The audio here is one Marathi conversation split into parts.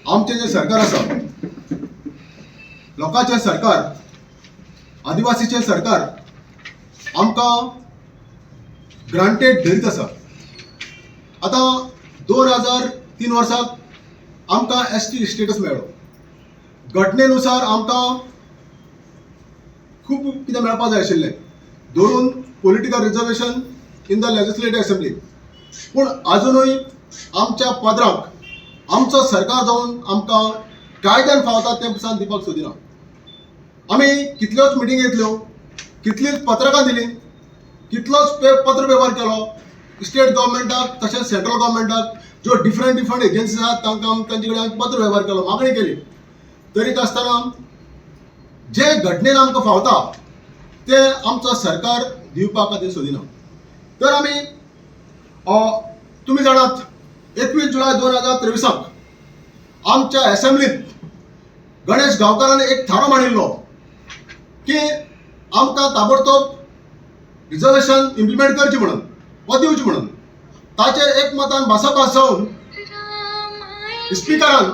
आमचे जे सरकार आसा, लोकांचे सरकार, आदिवासीचे सरकार आमकां ग्रांटेड धरीत आसा. आतां 2003 वर्साक आमकां ST स्टेटस मेळ्ळो. घटनेनुसार आमकां खूब कितें मेळपाक जाय आशिल्लें, धरून political reservation in the legislative assembly. पूण आजुनूय आमच्या पदराक आमचो सरकार जावन आमकां कायद्यान फावता तें पळोवन दिवपाक सोदिना. आमी कितल्योच मिटींग घेतल्यो, कितलींच पत्रकां दिलीं, कितलोच पत्र व्यवहार केलो स्टेट गव्हर्मेंटाक तशेंच सेंट्रल गव्हर्मेंटाक, ज्यो डिफरंट एजन्सीज आसात तांकां तांचे कडेन पत्र व्यवहार केलो, मागणी केली. तरीक आसतना जे घटनेन आमकां फावता तें आमचो सरकार दिवपा खातीर सोदिना. तर आमी तुमी जाणात 21 जुलय 2023 आमच्या असेंब्लींत गणेश गांवकारान एक थारो मांडिल्लो की आमकां ताबडतोब रिजर्वेशन इम्प्लिमेंट करची म्हणून वा दिवची म्हणून. ताचेर एकमतान भासाभास जावन स्पिकरान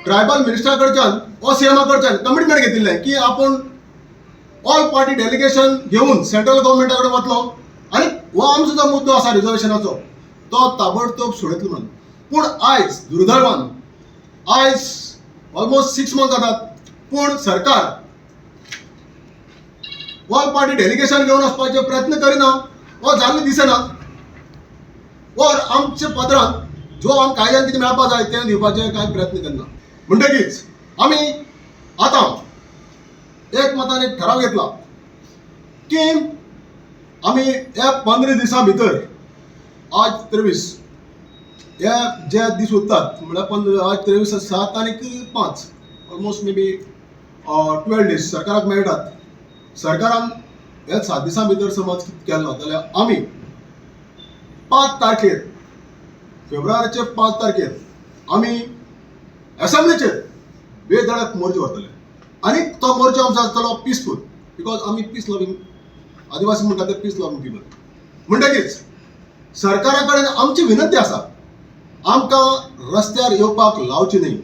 ट्रायबल मिनिस्टरा कडच्यान वा CMA कडच्यान कमिटमेंट घेतिल्लें की आपूण ऑल पार्टी डेलिगेशन घेवन सेंट्रल गव्हर्मेंटा कडेन वतलो आनी हो आमचो जो मुद्दो आसा रिजर्वेशनाचो तो ताबडतोब सोडयतलो म्हणून. पूण आयज दुर्दैवान आयज ऑलमोस्ट 6 मंथ जातात, पूण सरकार ऑल पार्टी डेलिगेशन घेवन वचपाचे प्रयत्न करिना वा जाल्लें दिसना. वर आमच्या पदरांत जो आमकां कायद्यान कितें मेळपाक जाय तें दिवपाचे कांय प्रयत्न करना. म्हणटकीच आमी आतां एकमतान एक ठराव घेतला की आमी ह्या 15 दिसां भितर आज 23 हे जे दीस उरतात म्हळ्यार आज 23 7 तारीख 5 ऑलमोस्ट मे बी 12 डेज सरकाराक मेळटात. सरकारान हे 7 दिसां भितर समज केलो जाल्यार आमी 5 तारखेर फेब्रुवारीचे 5 तारखेर आमी असेंब्लीचेर बेधडक मोर्चा व्हरतले. आनी तो मोर्चा आमचो आसतलो पिसफूल, बिकॉज आमी पीस लविंग आदिवासी म्हणटा ते पीस लविंग पीपल. म्हणटकीच सरकारा कडेन आमची विनंती आसा, आमकां रस्त्यार येवपाक लावची न्ही.